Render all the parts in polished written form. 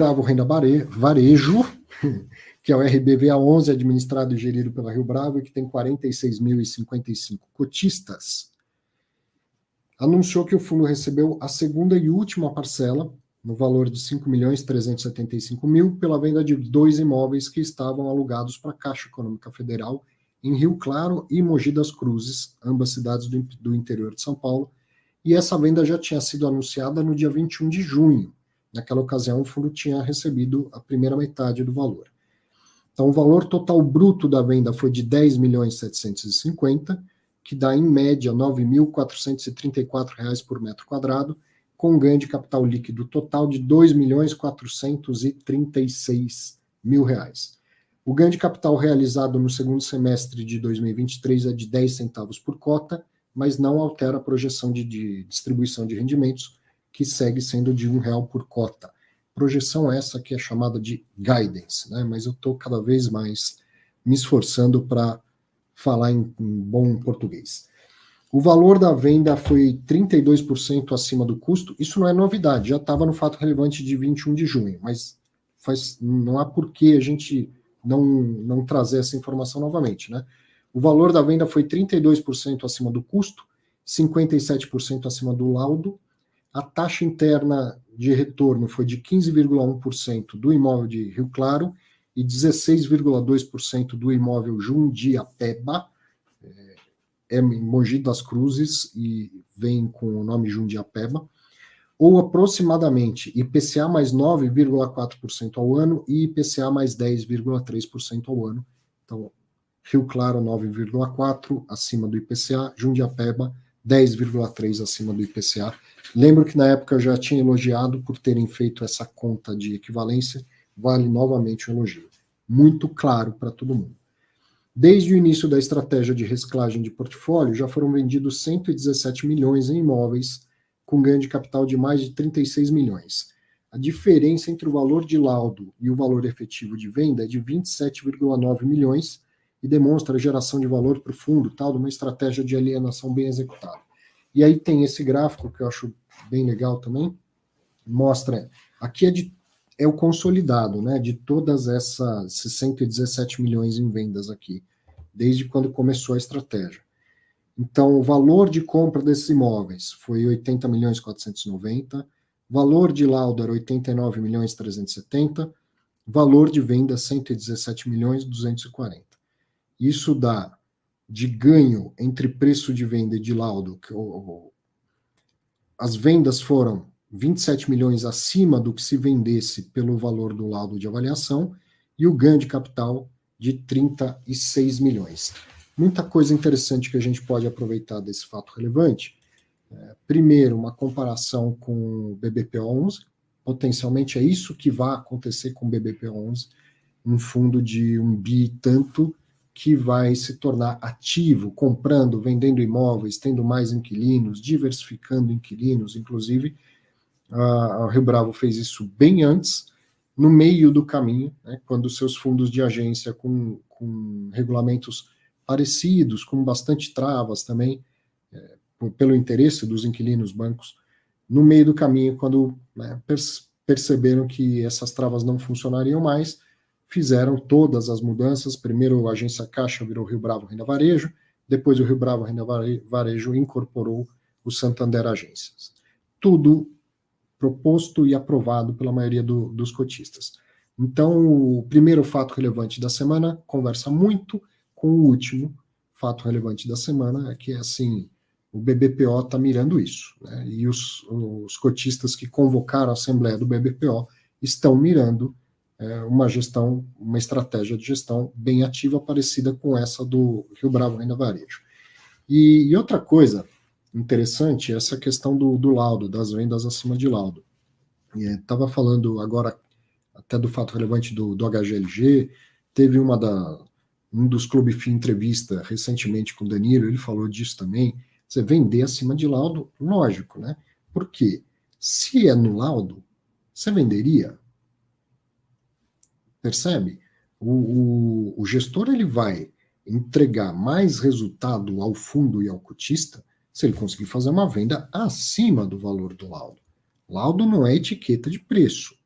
Bravo Renda Varejo, que é o RBVA11, administrado e gerido pela Rio Bravo, e que tem 46.055 cotistas, anunciou que o fundo recebeu a segunda e última parcela, no valor de 5.375.000, pela venda de 2 imóveis que estavam alugados para a Caixa Econômica Federal em Rio Claro e Mogi das Cruzes, ambas cidades do interior de São Paulo, e essa venda já tinha sido anunciada no dia 21 de junho. Naquela ocasião, o fundo tinha recebido a primeira metade do valor. Então, o valor total bruto da venda foi de 10.750.000, que dá, em média, R$ 9.434 por metro quadrado, com um ganho de capital líquido total de R$ 2.436.000. O ganho de capital realizado no segundo semestre de 2023 é de 10 centavos por cota, mas não altera a projeção de distribuição de rendimentos, que segue sendo de R$ 1 por cota. Projeção essa que é chamada de guidance, né? Mas eu estou cada vez mais me esforçando para falar em bom português. O valor da venda foi 32% acima do custo. Isso não é novidade, já estava no fato relevante de 21 de junho, mas não há por que a gente não trazer essa informação novamente, né? O valor da venda foi 32% acima do custo, 57% acima do laudo. A taxa interna de retorno foi de 15,1% do imóvel de Rio Claro e 16,2% do imóvel Jundiapeba, é Mogi das Cruzes e vem com o nome Jundiapeba, ou aproximadamente IPCA mais 9,4% ao ano e IPCA mais 10,3% ao ano. Então, Rio Claro 9,4% acima do IPCA, Jundiapeba 10,3% acima do IPCA. Lembro que na época eu já tinha elogiado por terem feito essa conta de equivalência, vale novamente o elogio. Muito claro para todo mundo. Desde o início da estratégia de reciclagem de portfólio, já foram vendidos 117 milhões em imóveis, com ganho de capital de mais de 36 milhões. A diferença entre o valor de laudo e o valor efetivo de venda é de 27,9 milhões e demonstra a geração de valor para o fundo, tal, de uma estratégia de alienação bem executada. E aí tem esse gráfico que eu acho bem legal também, mostra, aqui é o consolidado, né, de todas essas 117 milhões em vendas aqui, desde quando começou a estratégia. Então, o valor de compra desses imóveis foi 80.490.000, valor de laudo era 89.370.000, valor de venda 117.240.000. Isso dá de ganho entre preço de venda e de laudo, que as vendas foram 27 milhões acima do que se vendesse pelo valor do laudo de avaliação, e o ganho de capital de 36 milhões. Muita coisa interessante que a gente pode aproveitar desse fato relevante. Primeiro, uma comparação com o BBPO11, potencialmente é isso que vai acontecer com o BBPO11, um fundo de 1 bi tanto, que vai se tornar ativo, comprando, vendendo imóveis, tendo mais inquilinos, diversificando inquilinos, inclusive a Rio Bravo fez isso bem antes, no meio do caminho, né, quando seus fundos de agência com regulamentos parecidos, com bastante travas também, pelo interesse dos inquilinos bancos, no meio do caminho, quando, né, perceberam que essas travas não funcionariam mais, fizeram todas as mudanças. Primeiro a agência Caixa virou Rio Bravo Renda Varejo, depois o Rio Bravo Renda Varejo incorporou o Santander Agências. Tudo proposto e aprovado pela maioria dos cotistas. Então, o primeiro fato relevante da semana conversa muito com o último fato relevante da semana, que é assim, o BBPO está mirando isso, né? E os cotistas que convocaram a Assembleia do BBPO estão mirando uma estratégia de gestão bem ativa, parecida com essa do Rio Bravo Renda Varejo. E outra coisa interessante é essa questão do laudo, das vendas acima de laudo. Estava falando agora até do fato relevante do HGLG, teve um dos Clube FI entrevista recentemente com o Danilo, ele falou disso também. Você vender acima de laudo, lógico, né? Porque se é no laudo, você venderia. Percebe? O gestor ele vai entregar mais resultado ao fundo e ao cotista se ele conseguir fazer uma venda acima do valor do laudo. Laudo não é etiqueta de preço.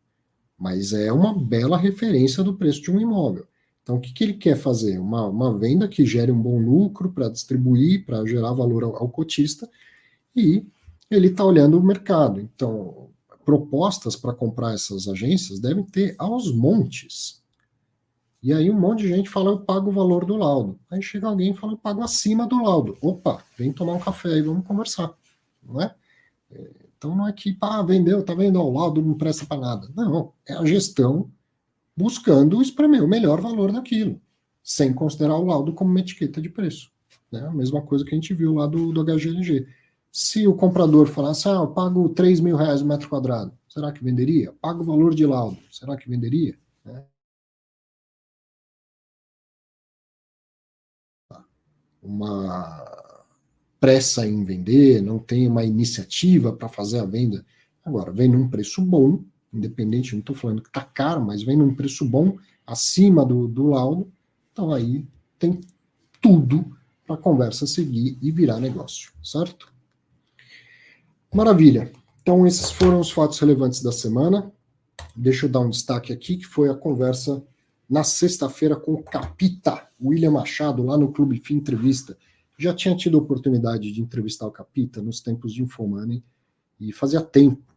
mas é uma bela referência do preço de um imóvel. Então, o que ele quer fazer? Uma venda que gere um bom lucro para distribuir, para gerar valor ao cotista, e ele está olhando o mercado. Então, propostas para comprar essas agências devem ter aos montes. E aí um monte de gente fala, eu pago o valor do laudo. Aí chega alguém e fala, eu pago acima do laudo. Opa, vem tomar um café aí, vamos conversar. Não é? Então não é que, vendeu, tá vendo, o laudo não presta para nada. Não, é a gestão buscando espremer o melhor valor naquilo, sem considerar o laudo como uma etiqueta de preço. Né? A mesma coisa que a gente viu lá do HGLG. Se o comprador falasse, eu pago 3 mil reais o metro quadrado, será que venderia? Paga o valor de laudo, será que venderia? Né? Uma pressa em vender, não tem uma iniciativa para fazer a venda. Agora, vem num preço bom, independente, não estou falando que está caro, mas vem num preço bom, acima do laudo, então aí tem tudo para a conversa seguir e virar negócio, certo? Maravilha. Então, esses foram os fatos relevantes da semana. Deixa eu dar um destaque aqui, que foi a conversa na sexta-feira com o Capita, William Machado, lá no Clube Fim Entrevista. Já tinha tido a oportunidade de entrevistar o Capita nos tempos de Infomoney, e fazia tempo.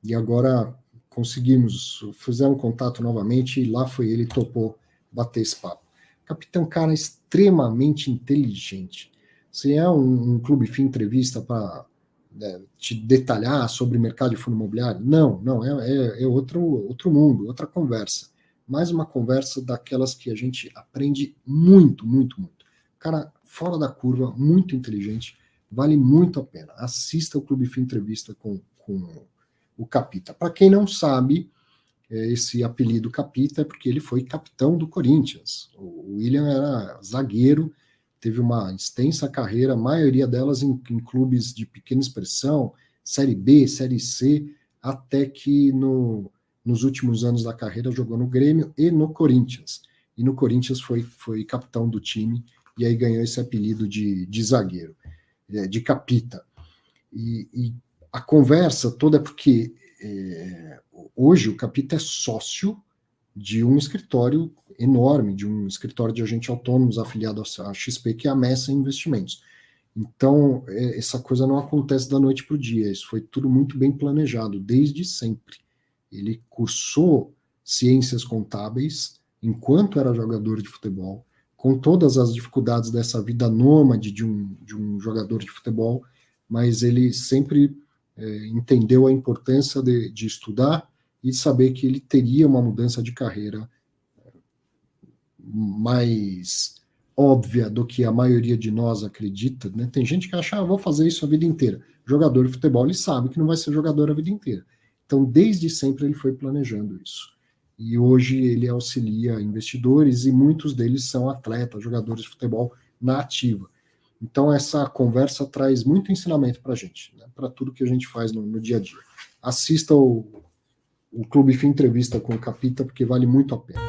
E agora conseguimos, fizemos contato novamente, e lá foi ele, topou bater esse papo. O Capita é um cara extremamente inteligente. Se é um Clube Fim Entrevista para te detalhar sobre o mercado de fundo imobiliário, não, é outro mundo, outra conversa. Mais uma conversa daquelas que a gente aprende muito, muito, muito. Cara fora da curva, muito inteligente, vale muito a pena. Assista o Clube Fim Entrevista com o Capita. Para quem não sabe, esse apelido Capita é porque ele foi capitão do Corinthians. O William era zagueiro, teve uma extensa carreira, a maioria delas em clubes de pequena expressão, Série B, Série C, até que nos últimos anos da carreira jogou no Grêmio e no Corinthians. E no Corinthians foi capitão do time, e aí ganhou esse apelido de zagueiro, de Capita. E a conversa toda é porque hoje o Capita é sócio de um escritório enorme, de um escritório de agentes autônomos afiliado à XP, que é a Messa Investimentos. Então, essa coisa não acontece da noite para o dia, isso foi tudo muito bem planejado, desde sempre. Ele cursou ciências contábeis enquanto era jogador de futebol, com todas as dificuldades dessa vida nômade de um jogador de futebol, mas ele sempre entendeu a importância de estudar e saber que ele teria uma mudança de carreira mais óbvia do que a maioria de nós acredita. Né? Tem gente que acha, vou fazer isso a vida inteira. Jogador de futebol, ele sabe que não vai ser jogador a vida inteira. Então, desde sempre, ele foi planejando isso. E hoje ele auxilia investidores e muitos deles são atletas, jogadores de futebol na ativa. Então, essa conversa traz muito ensinamento para a gente, né? Para tudo que a gente faz no dia a dia. Assista o Clube Fim Entrevista com o Capita, porque vale muito a pena.